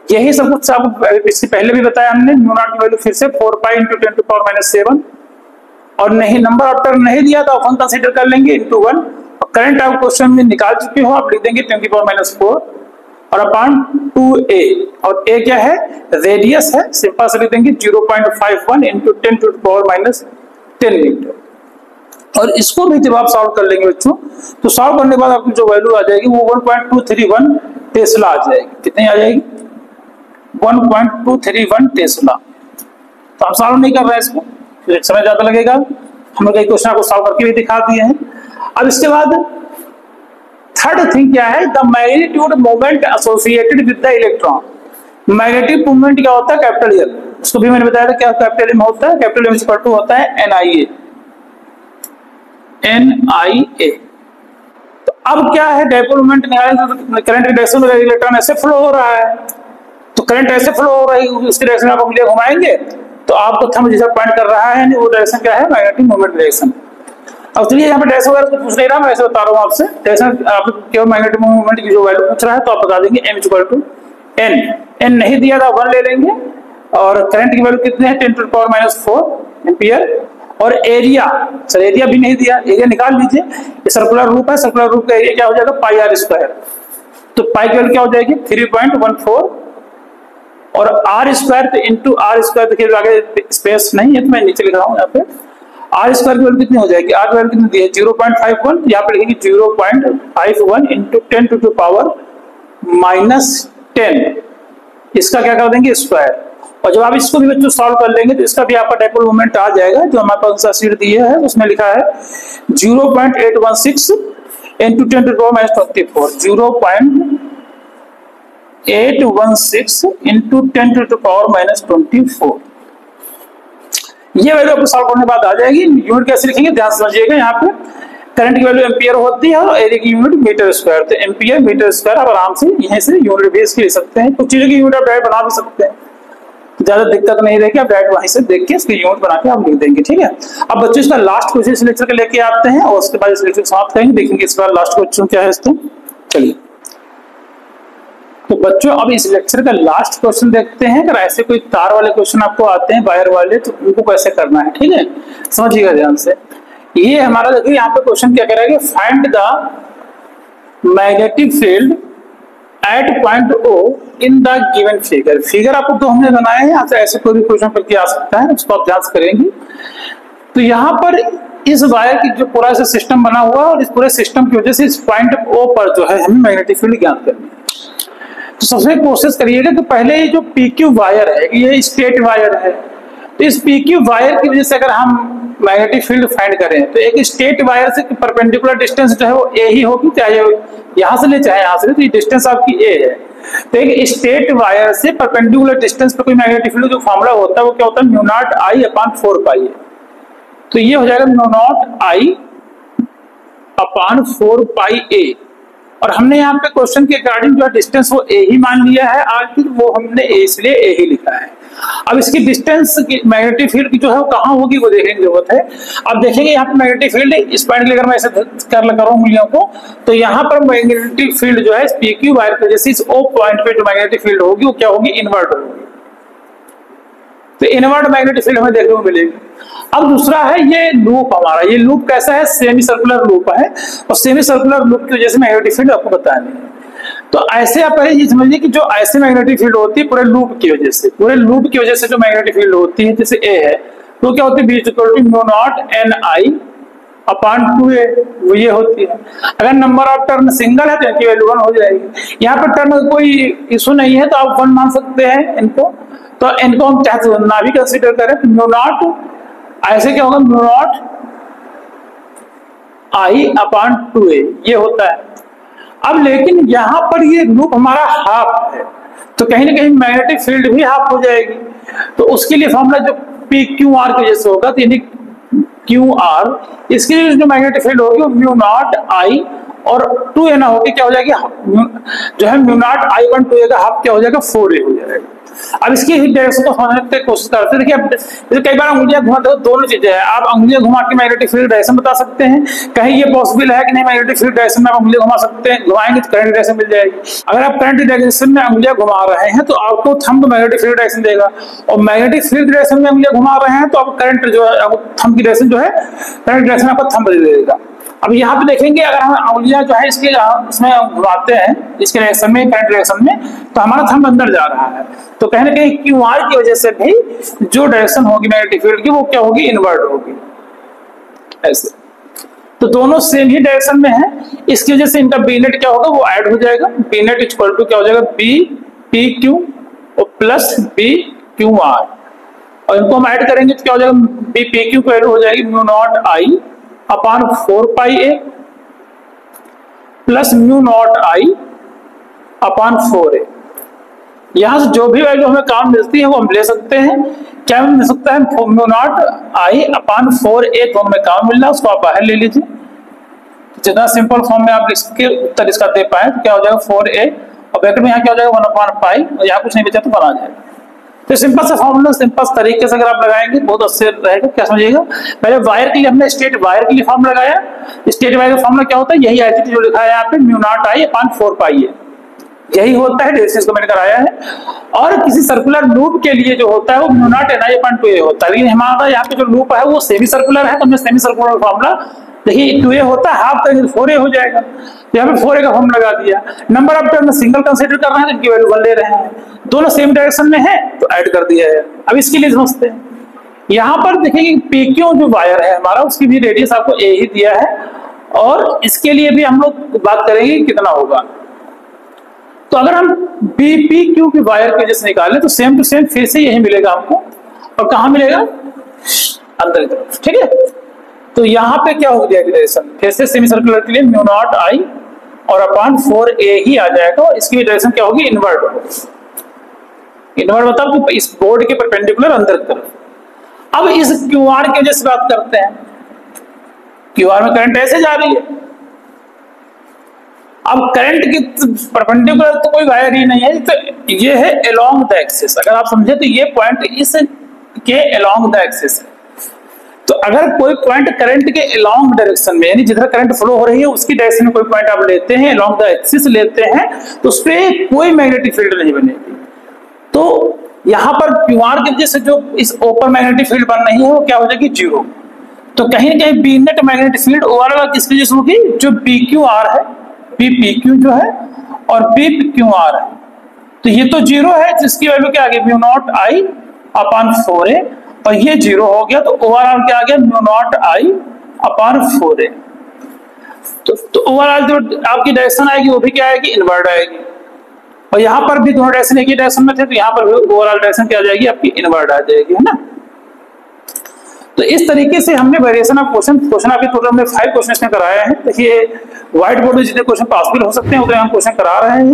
यही सब कुछ आपको इससे पहले भी बताया हमने। म्यू नॉट की वैल्यू फिर से 4 pi into 10 to power minus 7, और नहीं नंबर ऑफ टर्म नहीं दिया तो अपन कंसीडर कर लेंगे इंटू 1, और करंट आप क्वेश्चन में निकाल चुके हो, आप लिख देंगे 10 की पावर माइनस 4 और अपान 2a, और a क्या है रेडियस है, सिंपल से लिख देंगे 0.51 into 10 to power minus 10 metre. और इसको भी जब आप सॉल्व कर लेंगे बच्चों तो सॉल्व करने के बाद आपकी जो वैल्यू आ जाएगी वो 1.231 टेस्ला आ जाएगी। कितनी आ जाएगी 1.231 टेस्ला। तो हम सॉल्व नहीं कर रहे हैं इसको, फिर समय ज्यादा लगेगा, हमने कई क्वेश्चन आपको सॉल्व करके भी दिखा दिए हैं। अब इसके बाद थर्ड थिंग क्या है, the magnitude moment associated with the electron. Magnetic movement क्या होता है कैपिटल एल, उसको भी मैंने बताया था क्या कैपिटल एम होता है, कैपिटल एम इक्वल टू होता है NIA। तो अब क्या है डायपोल मोमेंट निकालने तो करंट की डायरेक्शन में इलेक्ट्रॉन ऐसे फ्लो हो रहा है, तो करंट ऐसे फ्लो हो रही है उसकी डायरेक्शन आप उंगलियां घुमाएंगे तो आपको थंब जैसा पॉइंट कर रहा है, वो डायरेक्शन क्या है मैग्नेटिक मोमेंट डायरेक्शन। अब चलिए यहाँ पे डायरेक्शन वगैरह तो पूछ नहीं रहा, मैं ऐसे बता रहा हूँ आपसे डायरेक्शन। आप केवल मैग्नेटिक मोमेंट की जो वैल्यू पूछ रहा है तो आप बता देंगे m equal to n। n नहीं दिया था 1 ले लेंगे, और करंट की वैल्यू कितने हैं 10 टू पावर माइनस 4 एम्पियर, और एरिया सर एरिया भी नहीं दिया, एरिया निकाल लीजिए। ये सर्कुलर रूप है, सर्कुलर रूप का एरिया क्या हो जाएगा पाई r स्क्वायर, तो पाई की वैल्यू क्या हो जाएगी 3.14, और r स्क्वायर तो इंटू r स्क्वायर, देखिए आगे स्पेस नहीं है तो मैं नीचे लिख रहा हूँ यहाँ पे। r स्क्वायर की वैल्यू कितनी हो जाएगी, r की वैल्यू कितनी दी है 0.51, यहाँ पे लिखेंगे 0.51 इंटू 10 टू पावर माइनस 10, इसका क्या कर देंगे स्क्वायर। और जब आप इसको भी बच्चों सॉल्व कर लेंगे तो इसका भी आपका डायपोल मोमेंट आ जाएगा, जो हमारे पास शीट दिया है उसमें लिखा है 0.816 into 10 to power minus 24, 0.816 into 10 to power minus 24। ये वैल्यू आपको सॉल्व करने के बाद आ जाएगी। यूनिट कैसे लिखेंगे ध्यान समझिएगा, यहाँ पे करंट की वैल्यू एम्पियर होती है और एरिया की यूनिट मीटर स्क्वायर, तो एम्पियर मीटर स्क्वायर आप आराम से यहीं से यूनिट बेस के ले सकते हैं। कुछ चीजों की यूनिट आप डायरेक्ट बना भी सकते हैं, ज्यादा दिक्कत नहीं रहेगी, आप डायरेक्ट वहीं से देख के इसकी यूनिट बना के आप लिख देंगे, ठीक है। अब बच्चों इसका लास्ट क्वेश्चन इस लेक्चर के लेके आते हैं और उसके बाद इस लेक्चर समाप्त करेंगे, देखेंगे इस बार लास्ट क्वेश्चन क्या है इसका। चलिए तो बच्चों अब इस लेक्चर का लास्ट क्वेश्चन देखते हैं। अगर ऐसे कोई तार वाले क्वेश्चन आपको आते हैं वायर वाले तो उनको कैसे करना है, ठीक है, समझिएगा ध्यान से। ये हमारा देखिए यहाँ पे क्वेश्चन क्या कह रहा है कि find the magnetic field at point O in the given figure. Figure आपको तो हमने बनाया है, यहाँ से ऐसे कोई भी क्वेश्चन करके आ सकता है, उसको आप जांच करेंगे। तो यहाँ पर इस वायर की जो पूरा ऐसा सिस्टम बना हुआ है और इस पूरे सिस्टम की वजह से इस पॉइंट O पर जो है हमें मैग्नेटिक फील्ड ज्ञात करनी है। तो सबसे कोशिश करिएगा कि पहले ये जो PQ वायर है ये स्ट्रेट वायर है, तो इस PQ वायर की वजह से अगर हम मैग्नेटिक फील्ड फाइंड करें तो एक स्ट्रेट वायर से परपेंडिकुलर डिस्टेंस जो है वो A ही होगी, चाहे यहाँ से ले चाहे यहाँ से ले, तो ये डिस्टेंस आपकी A है। तो एक स्ट्रेट वायर से परपेंडिकुलर डिस्टेंस पे कोई मैग्नेटिक फील्ड जो फॉर्मूला होता है वो क्या होता है, म्यू नॉट I अपॉन 4 पाई है। तो ये हो जाएगा mu naught I upon 4 pi A। और हमने यहाँ पे क्वेश्चन के अकॉर्डिंग जो है डिस्टेंस वो A ही मान लिया है, आखिर वो हमने A इसलिए A ही लिखा है। अब इसकी डिस्टेंस की मैग्नेटिक फील्ड की जो है वो कहाँ होगी वो देखने की जरूरत है। अब देखेंगे यहाँ पे मैग्नेटिक फील्ड इस पॉइंट लेकर मैं ऐसे करूँ उंगलियों को, तो यहाँ पर मैग्नेटिक फील्ड जो है PQ वायर की वजह से इस O पॉइंट पे जो मैग्नेटिक फील्ड होगी वो क्या होगी, इनवर्ट होगी। तो इनवर्ट मैग्नेटिक फील्ड हमें देखने को मिलेगी। अब दूसरा है ये लूप हमारा, ये लूप कैसा है, सेमी सर्कुलर लूप है, और सेमी सर्कुलर लूप की वजह से मैग्नेटिक फील्ड आपको बतानी है। तो ऐसे आप पहले ये समझिए कि जो ऐसे मैग्नेटिक फील्ड होती है पूरे लूप की वजह से, पूरे लूप की वजह से जो मैग्नेटिक फील्ड होती है जैसे A है तो क्या होती है, B equal to mu naught NI upon 2A, वो ये होती है। अगर नंबर ऑफ टर्न सिंगल है तो इनकी वैल्यू 1 हो जाएगी। यहाँ पर टर्न का कोई इशू नहीं है तो आप 1 मान सकते हैं इनको, तो इनको हम चाहे ना भी कंसिडर करें तो म्यू नॉट ऐसे क्या होगा, mu naught I upon 2A ये होता है। अब लेकिन यहाँ पर ये लूप हमारा हाफ है तो कहीं ना कहीं मैग्नेटिक फील्ड भी हाफ हो जाएगी। तो उसके लिए फॉर्मूला जो PQR की वजह से होगा, तो यानी QR, इसके लिए जो मैग्नेटिक फील्ड होगी वो म्यू नॉट I और 2A ना होगी, क्या हो जाएगी जो है mu naught I upon 2A का हाफ क्या हो जाएगा, 4A हो जाएगा। अब इसकी डायरेक्शन को समझने की कोशिश करते हैं। देखिए अब कई बार उंगलियां घुमाते हो, दोनों चीजें हैं, आप उंगलियां घुमा के मैग्नेटिक फील्ड डायरेक्शन बता सकते हैं, कहीं ये पॉसिबल है कि नहीं मैग्नेटिक फील्ड डायरेक्शन में आप उंगलियां घुमा सकते हैं, घुमाएंगे तो करंट डायरेक्शन मिल जाएगी। अगर आप करंट डायरेक्शन में उंगलियां घुमा रहे हैं तो आपको थंब मैग्नेटिक फील्ड डायरेक्शन देगा, और मैग्नेटिक फील्ड डायरेक्शन में उंगलियां घुमा रहे हैं तो आप करंट जो है थंब की डायरेक्शन जो है करंट डायरेक्शन आपको थंब दे देगा। अब यहाँ पे देखेंगे अगर हम उंगलियां जो है इसके इसमें घुमाते हैं इसके डायरेक्शन में, करंट डायरेक्शन में, तो हमारा थंब अंदर जा रहा है, तो कहीं ना कहीं QR की वजह से भी जो डायरेक्शन होगी मैग्नेटिक फील्ड की वो क्या होगी, इनवर्ट होगी ऐसे। तो दोनों सेम ही डायरेक्शन में है, इसकी वजह से इनका B नेट क्या होगा, वो ऐड हो जाएगा। B नेट इक्वल टू क्या हो जाएगा, B PQ और प्लस B QR, और इनको हम ऐड करेंगे तो क्या हो जाएगा, B PQ की वैल्यू हो जाएगी mu naught I upon 4 pi A plus mu naught I upon 4A। यहां से जो भी वैल्यू हमें काम मिलती है वो हम ले सकते हैं। क्या मिल सकता है, mu naught I upon 4A, दोनों में काम मिल रहा है, उसको आप बाहर ले लीजिए। जितना सिंपल फॉर्म में आप इसके उत्तर इसका दे पाए तो क्या हो जाएगा 4A, और ब्रैकेट में यहाँ क्या हो जाएगा 1 अपॉन पाई, और यहाँ कुछ नहीं बचा तो 1 आ जाएगा। तो सिंपल सा फॉर्मूला सिंपल तरीके से अगर आप लगाएंगे बहुत अच्छे रहेगा। क्या समझिएगा, पहले वायर के लिए हमने स्ट्रेट वायर के लिए फॉर्मूला लगाया, स्ट्रेट वायर का फॉर्मूला क्या होता है, यही आईटी जो लिखा है यहाँ पे, म्यू नॉट I अपॉन 4 पाई है, यही होता है, डिस्टेंस को मैंने कराया है। और किसी सर्कुलर लूप के लिए जो होता है वो mu naught NI upon 2A होता है, लेकिन हमारा यहाँ पे जो लूप है वो सेमी सर्कुलर है, तो हमने सेमी सर्कुलर फॉर्मूला देखिए 2A होता है, हाफ करेंगे तो 4A हो जाएगा, तो यहाँ पे 4A का फॉर्म लगा दिया। Number of turn single consider कर रहे हैं तो इनकी वैल्यू 1 ले रहे हैं, दोनों सेम डायरेक्शन में है तो ऐड कर दिया है। अब इसके लिए समझते हैं, यहाँ पर देखिए PQ जो वायर है हमारा उसकी भी रेडियस आपको A ही दिया है, और इसके लिए भी हम लोग बात करेंगे कितना होगा। तो अगर हम BPQ की वायर की वजह से निकालें तो सेम टू सेम फिर से यही मिलेगा हमको, और कहाँ मिलेगा, अंदर की तरफ, ठीक है। तो यहाँ पे क्या हो जाएगा डायरेक्शन, फिर से सेमी सर्कुलर के लिए म्यू नॉट I और अपॉन 4A ही आ जाएगा, इसकी डायरेक्शन क्या होगी, इनवर्ट होगी। इनवर्ट मतलब इस बोर्ड के परपेंडिकुलर अंदर की तरफ। अब इस QR की वजह से बात करते हैं, QR में करंट ऐसे जा रही है, अब करंट की परपेंडिकुलर तो कोई वायर ही नहीं है, तो ये है अलोंग द एक्सिस। अगर आप समझे तो ये पॉइंट इस के अलोंग द एक्सिस है, तो अगर कोई पॉइंट करंट के अलोंग डायरेक्शन में, यानी जिधर करंट फ्लो हो रही है उसकी डायरेक्शन में कोई पॉइंट आप लेते हैं, अलोंग द एक्सिस लेते हैं, तो उस पर कोई मैग्नेटिक फील्ड नहीं बनेगी। तो यहाँ पर QR की वजह से जो इस ओपन मैग्नेटिक फील्ड बन रही है वो क्या हो जाएगी, 0। तो कहीं ना कहीं B net magnetic field overall किसकी वजह से होगी, जो बी क्यू आर है, बी पी क्यू जो है और बी क्यू आर है। तो ये तो जीरो है, जिसकी वैल्यू क्या आ गई mu not I upon 4a, और ये जीरो हो गया, तो ओवरऑल क्या आ गया mu not I upon 4a। तो ओवरऑल जो आपकी डायरेक्शन आएगी वो भी क्या आएगी, इनवर्ट आएगी। और यहाँ पर भी दोनों डायरेक्शन एक ही डायरेक्शन में थे, तो यहाँ पर भी ओवरऑल डायरेक्शन क्या आ जाएगी आपकी, इनवर्ट आ जाएगी, है ना। तो इस तरीके से हमने वेरिएशन ऑफ क्वेश्चन आपके टोटल हमने 5 क्वेश्चन में कराए हैं। देखिए व्हाइट बोर्ड में जितने क्वेश्चन पॉसिबल हो सकते हैं उतने हम क्वेश्चन करा रहे हैं।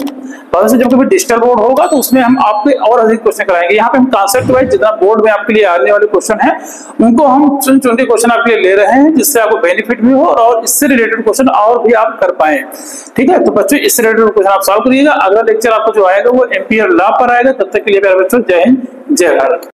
भविष्य जब कभी डिजिटल बोर्ड होगा तो उसमें हम आपके और अधिक क्वेश्चन कराएंगे। यहाँ पे हम कॉन्सेप्ट वाइज जितना बोर्ड में आपके लिए आने वाले क्वेश्चन है उनको हम चुन के क्वेश्चन आपके लिए ले रहे हैं, जिससे आपको बेनिफिट भी हो और इससे रिलेटेड क्वेश्चन और भी आप कर पाए। ठीक है, तो बच्चों इससे रिलेटेड क्वेश्चन आप सॉल्व करिएगा। अगला लेक्चर आपको जो आएगा वो एम्पियर लॉ पर आएगा। तब तक के लिए मेरे बच्चों जय हिंद, जय भारत।